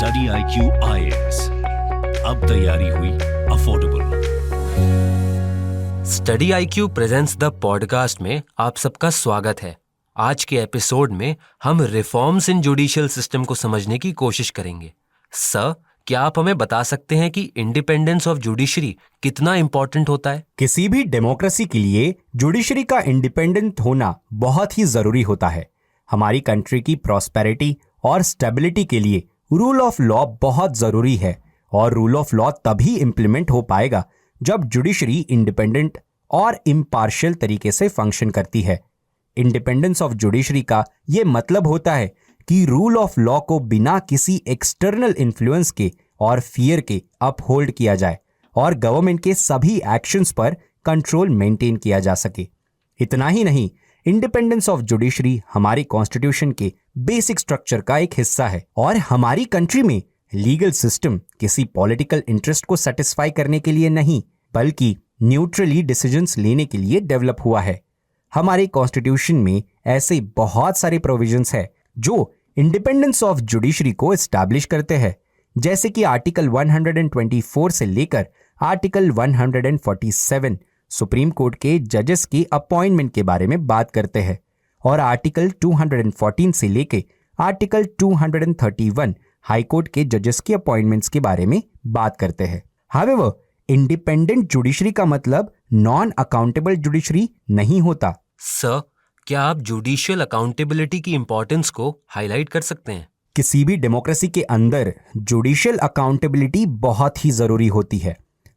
Study IQ IAS, अब तैयारी हुई affordable. Study IQ presents the podcast में आप सबका स्वागत है। आज के एपिसोड में हम रिफॉर्म्स इन जुडिशियल सिस्टम को समझने की कोशिश करेंगे। सर, क्या आप हमें बता सकते हैं कि इंडिपेंडेंस ऑफ जुडिशरी कितना इंपॉर्टेंट होता है? किसी भी डेमोक्रेसी के लिए जुडिशरी का इंडिपेंडेंट होना बहुत ही जरूरी होता है। हमारी कंट्री की प्रॉस्पेरिटी और स्टेबिलिटी के लिए रूल ऑफ लॉ बहुत जरूरी है, और रूल ऑफ लॉ तभी इंप्लीमेंट हो पाएगा जब जुडिशरी इंडिपेंडेंट और इम्पार्शियल तरीके से फंक्शन करती है। इंडिपेंडेंस ऑफ जुडिशरी का यह मतलब होता है कि रूल ऑफ लॉ को बिना किसी एक्सटर्नल इन्फ्लुएंस के और फियर के अपहोल्ड किया जाए और गवर्नमेंट के सभी एक्शंस पर कंट्रोल मेंटेन किया जा सके। इतना ही नहीं, इंडिपेंडेंस ऑफ जुडिशरी हमारी कॉन्स्टिट्यूशन के बेसिक स्ट्रक्चर का एक हिस्सा है, और हमारी कंट्री में लीगल सिस्टम किसी पॉलिटिकल इंटरेस्ट को सेटिस्फाई करने के लिए नहीं, बल्कि न्यूट्रली डिसीजंस लेने के लिए डेवलप हुआ है। हमारे कॉन्स्टिट्यूशन में ऐसे बहुत सारे प्रोविजंस है जो इंडिपेंडेंस ऑफ जुडिशरी को एस्टैब्लिश करते हैं, जैसे कि आर्टिकल 124 से लेकर आर्टिकल 147 सुप्रीम कोर्ट के जजेस की अपॉइंटमेंट के बारे में बात करते हैं, और आर्टिकल 214 से लेकर आर्टिकल 231 हाई कोर्ट के जजेस की अपॉइंटमेंट्स के बारे में बात करते हैं। हावेवर, इंडिपेंडेंट जुडिशरी का मतलब नॉन अकाउंटेबल जुडिशरी नहीं होता। सर, क्या आप जुडिशियल अकाउंटेबिलिटी की इंपॉर्टेंस को हाईलाइट कर सकते हैं? किसी भी डेमोक्रेसी के अंदर जुडिशियल अकाउंटेबिलिटी बहुत ही जरूरी होती है।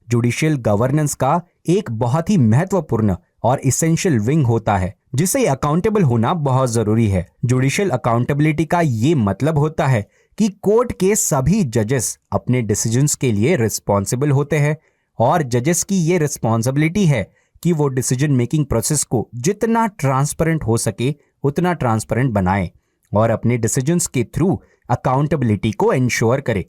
जुडिशियल गवर्नेंस का एक बहुत ही महत्वपूर्ण और इसेंशियल विंग होता है जिसे अकाउंटेबल होना बहुत जरूरी है। जुडिशियल अकाउंटेबिलिटी का ये मतलब होता है कि कोर्ट के सभी जजेस अपने डिसीजंस के लिए रिस्पॉन्सिबल होते हैं, और जजेस की ये रिस्पॉन्सिबिलिटी है कि वो डिसीजन मेकिंग प्रोसेस को जितना ट्रांसपेरेंट हो सके उतना ट्रांसपेरेंट बनाएं और अपने डिसीजंस के थ्रू अकाउंटेबिलिटी को इंश्योर करे।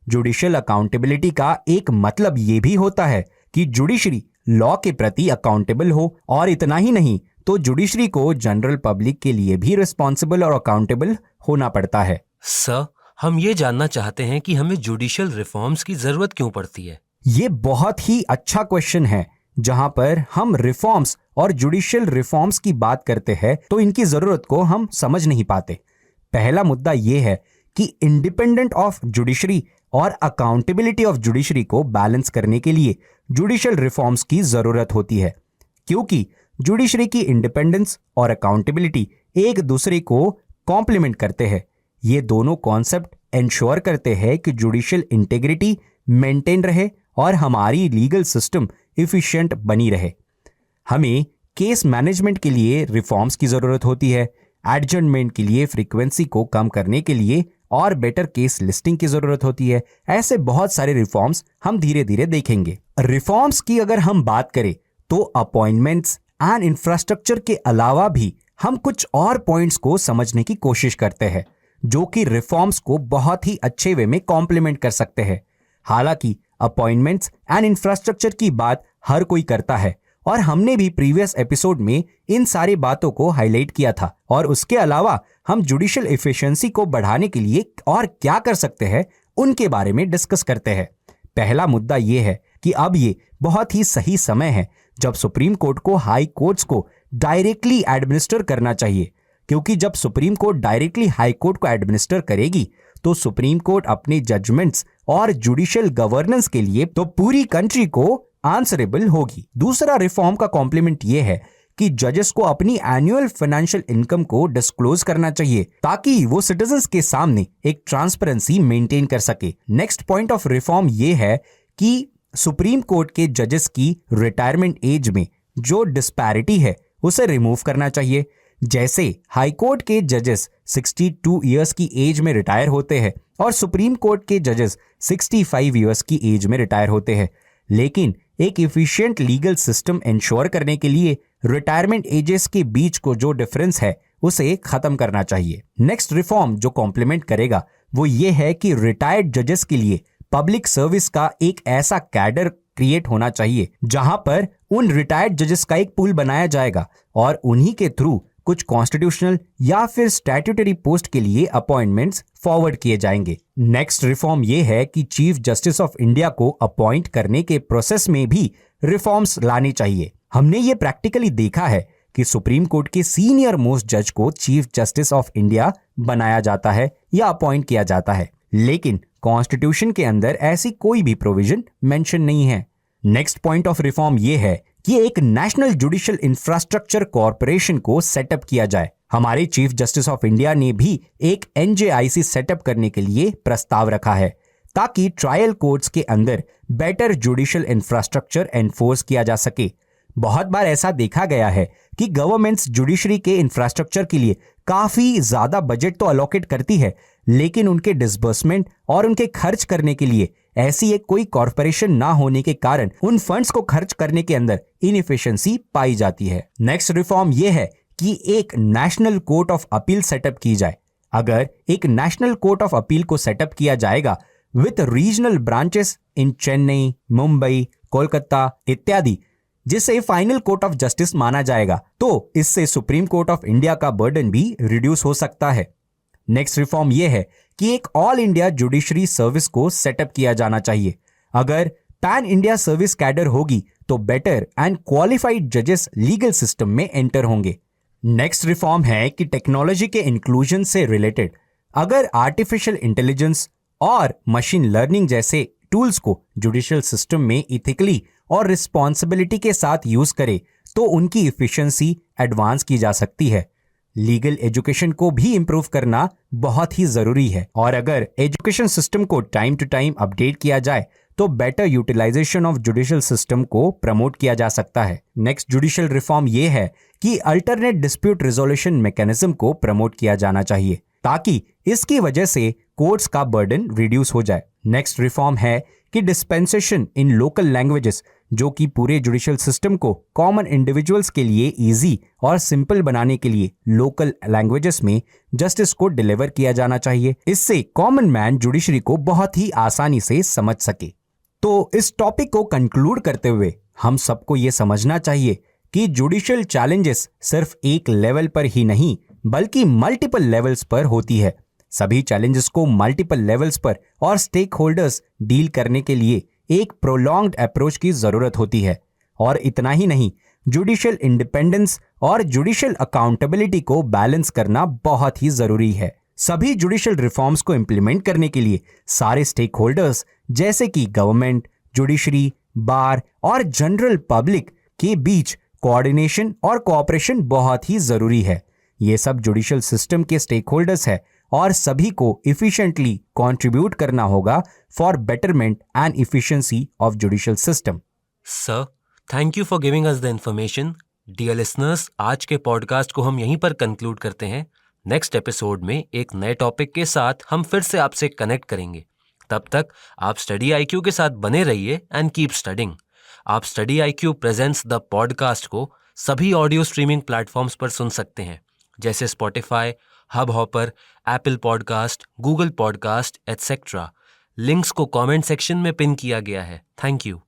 जुडिशियल अकाउंटेबिलिटी का एक मतलब ये भी होता है कि जुडिशरी लॉ के प्रति अकाउंटेबल हो, और इतना ही नहीं तो जुडिशरी को जनरल पब्लिक के लिए भी रिस्पॉन्सिबल और अकाउंटेबल होना पड़ता है। सर, हम ये जानना चाहते हैं कि हमें जुडिशियल रिफॉर्म्स की जरूरत क्यों पड़ती है? ये बहुत ही अच्छा क्वेश्चन है। जहां पर हम रिफॉर्म्स और जुडिशियल रिफॉर्म्स की बात करते हैं तो इनकी जरूरत को हम समझ नहीं पाते। पहला मुद्दा यह है कि इंडिपेंडेंट ऑफ जुडिशरी और अकाउंटेबिलिटी ऑफ जुडिशरी को बैलेंस करने के लिए जुडिशियल रिफॉर्म्स की जरूरत होती है, क्योंकि जुडिशरी की इंडिपेंडेंस और अकाउंटेबिलिटी एक दूसरे को कॉम्प्लीमेंट करते हैं। ये दोनों कॉन्सेप्ट इंश्योर करते हैं कि जुडिशियल इंटेग्रिटी मेंटेन रहे और हमारी लीगल सिस्टम इफिशिएंट बनी रहे। हमें केस मैनेजमेंट के लिए रिफॉर्म्स की जरूरत होती है, एडजर्नमेंट के लिए फ्रीक्वेंसी को कम करने के लिए और बेटर केस लिस्टिंग की जरूरत होती है। ऐसे बहुत सारे रिफॉर्म्स हम धीरे धीरे देखेंगे। रिफॉर्म्स की अगर हम बात करें तो अपॉइंटमेंट्स एंड इंफ्रास्ट्रक्चर के अलावा भी हम कुछ और पॉइंट्स को समझने की कोशिश करते हैं जो कि रिफॉर्म्स को बहुत ही अच्छे वे में कॉम्प्लीमेंट कर सकते हैं। हालांकि अपॉइंटमेंट्स एंड इंफ्रास्ट्रक्चर की बात हर कोई करता है, और हमने भी प्रीवियस एपिसोड में इन सारी बातों को हाईलाइट किया था, और उसके अलावा हम जुडिशियल एफिशिएंसी को बढ़ाने के लिए और क्या कर सकते हैं उनके बारे में डिस्कस करते हैं। पहला मुद्दा यह है कि अब ये बहुत ही सही समय है जब सुप्रीम कोर्ट को हाई कोर्ट्स को डायरेक्टली एडमिनिस्टर करना चाहिए, क्योंकि जब supreme court directly high court को एडमिनिस्टर करेगी तो सुप्रीम कोर्ट अपने जजमेंट्स और जुडिशियल गवर्नेंस के लिए तो पूरी कंट्री को आंसरेबल होगी। दूसरा रिफॉर्म का कॉम्प्लीमेंट यह है कि जजेस को अपनी एनुअल फाइनेंशियल इनकम को डिस्क्लोज करना चाहिए ताकि वो सिटीजंस के सामने एक ट्रांसपेरेंसी मेंटेन कर सके। नेक्स्ट पॉइंट ऑफ रिफॉर्म ये है कि सुप्रीम कोर्ट के जजेस की रिटायरमेंट एज में जो डिस्पैरिटी है उसे रिमूव करना चाहिए। जैसे हाई कोर्ट के जजेस 62 इयर्स की एज में रिटायर होते हैं और सुप्रीम कोर्ट के जजेस 65 इयर्स की एज में रिटायर होते हैं, लेकिन एक इफिशिएंट लीगल सिस्टम इंश्योर करने के लिए रिटायरमेंट एजेस के बीच को जो डिफरेंस है उसे खत्म करना चाहिए। नेक्स्ट रिफॉर्म जो कॉम्प्लीमेंट करेगा वो ये है कि रिटायर्ड जजेस के लिए पब्लिक सर्विस का एक ऐसा कैडर क्रिएट होना चाहिए जहां पर उन रिटायर्ड जजेस का एक पूल बनाया जाएगा और उन्हीं के थ्रू कुछ कॉन्स्टिट्यूशनल या फिर स्टैट्यूटरी पोस्ट के लिए अपॉइंटमेंट्स फॉरवर्ड किए जाएंगे। नेक्स्ट रिफॉर्म ये है कि चीफ जस्टिस ऑफ इंडिया को अपॉइंट करने के प्रोसेस में भी रिफॉर्म्स लाने चाहिए। हमने ये प्रैक्टिकली देखा है कि सुप्रीम कोर्ट के सीनियर मोस्ट जज को चीफ जस्टिस ऑफ इंडिया बनाया जाता है या अपॉइंट किया जाता है, लेकिन कॉन्स्टिट्यूशन के अंदर ऐसी कोई भी प्रोविजन मेंशन नहीं है। नेक्स्ट पॉइंट ऑफ रिफॉर्म ये है कि एक नेशनल जुडिशियल इंफ्रास्ट्रक्चर कॉर्पोरेशन को सेटअप किया जाए। हमारे चीफ जस्टिस ऑफ इंडिया ने भी एक NJIC सेटअप करने के लिए प्रस्ताव रखा है ताकि ट्रायल कोर्ट्स के अंदर बेटर जुडिशियल इंफ्रास्ट्रक्चर एनफोर्स किया जा सके। बहुत बार ऐसा देखा गया है कि गवर्नमेंट्स जुडिशरी के इंफ्रास्ट्रक्चर के लिए काफी ज्यादा बजट तो अलोकेट करती है, लेकिन उनके डिसबर्समेंट और उनके खर्च करने के लिए ऐसी एक कोई कॉर्पोरेशन ना होने के कारण उन फंड्स को खर्च करने के अंदर इनएफिशिएंसी पाई जाती है। नेक्स्ट रिफॉर्म यह है कि एक national court of appeal setup की जाए। अगर एक नेशनल कोर्ट ऑफ अपील को सेटअप किया जाएगा with regional branches in Chennai, Mumbai, Kolkata इत्यादि, जिसे फाइनल कोर्ट ऑफ जस्टिस माना जाएगा, तो इससे सुप्रीम कोर्ट ऑफ इंडिया का बर्डन भी रिड्यूस हो सकता है। नेक्स्ट रिफॉर्म यह है कि एक ऑल इंडिया जुडिशरी सर्विस को सेटअप किया जाना चाहिए। अगर पैन इंडिया सर्विस कैडर होगी तो बेटर एंड क्वालिफाइड जजेस लीगल सिस्टम में एंटर होंगे। नेक्स्ट रिफॉर्म है कि टेक्नोलॉजी के इंक्लूजन से रिलेटेड अगर आर्टिफिशियल इंटेलिजेंस और मशीन लर्निंग जैसे टूल्स को जुडिशियल सिस्टम में इथिकली और रिस्पॉन्सिबिलिटी के साथ यूज करे तो उनकी इफिशिएंसी एडवांस की जा सकती है। लीगल एजुकेशन को भी इंप्रूव करना बहुत ही जरूरी है, और अगर एजुकेशन सिस्टम को टाइम टू टाइम अपडेट किया जाए तो better utilization of judicial system को प्रमोट किया जा सकता है। नेक्स्ट जुडिशियल रिफॉर्म ये है कि अल्टरनेट डिस्प्यूट रिजोल्यूशन मैकेनिज्म को प्रमोट किया जाना चाहिए ताकि इसकी वजह से कोर्ट्स का बर्डन रिड्यूस हो जाए। नेक्स्ट रिफॉर्म है कि डिस्पेंसेशन इन लोकल लैंग्वेजेस, जो कि पूरे जुडिशियल सिस्टम को कॉमन इंडिविजुअल्स के लिए इजी और सिंपल बनाने के लिए लोकल लैंग्वेजेस में जस्टिस को डिलीवर किया जाना चाहिए। इससे कॉमन मैन जुडिशरी को बहुत ही आसानी से समझ सके। तो इस टॉपिक को कंक्लूड करते हुए हम सबको ये समझना चाहिए कि जुडिशियल चैलेंजेस सिर्फ एक लेवल पर ही नहीं बल्कि मल्टीपल लेवल्स पर होती है। सभी चैलेंजेस को मल्टीपल लेवल्स पर और स्टेक होल्डर्स डील करने के लिए एक प्रोलॉन्ग्ड अप्रोच की जरूरत होती है। और इतना ही नहीं, जुडिशियल इंडिपेंडेंस और जुडिशियल अकाउंटेबिलिटी को बैलेंस करना बहुत ही जरूरी है। सभी जुडिशियल रिफॉर्म्स को इंप्लीमेंट करने के लिए सारे स्टेक होल्डर्स जैसे कि गवर्नमेंट, जुडिशरी, बार और जनरल पब्लिक के बीच कोऑर्डिनेशन और कोऑपरेशन बहुत ही जरूरी है। ये सब जुडिशियल सिस्टम के स्टेक होल्डर्स है और सभी को इफिशिएंटली कंट्रीब्यूट करना होगा for betterment and efficiency of judicial system. Sir, thank you for giving us the information. Dear listeners, आज के पॉडकास्ट को हम यहीं पर कंक्लूड करते हैं। नेक्स्ट एपिसोड में एक नए टॉपिक के साथ हम फिर से आपसे कनेक्ट करेंगे। तब तक आप स्टडी IQ के साथ बने रहिए एंड कीप स्टडिंग। आप study IQ presents the podcast को सभी ऑडियो स्ट्रीमिंग प्लेटफॉर्म्स पर सुन सकते हैं, जैसे Spotify, hub hopper, Apple podcast, Google podcast etcetera. Links को कमेंट सेक्शन में पिन किया गया है। Thank you.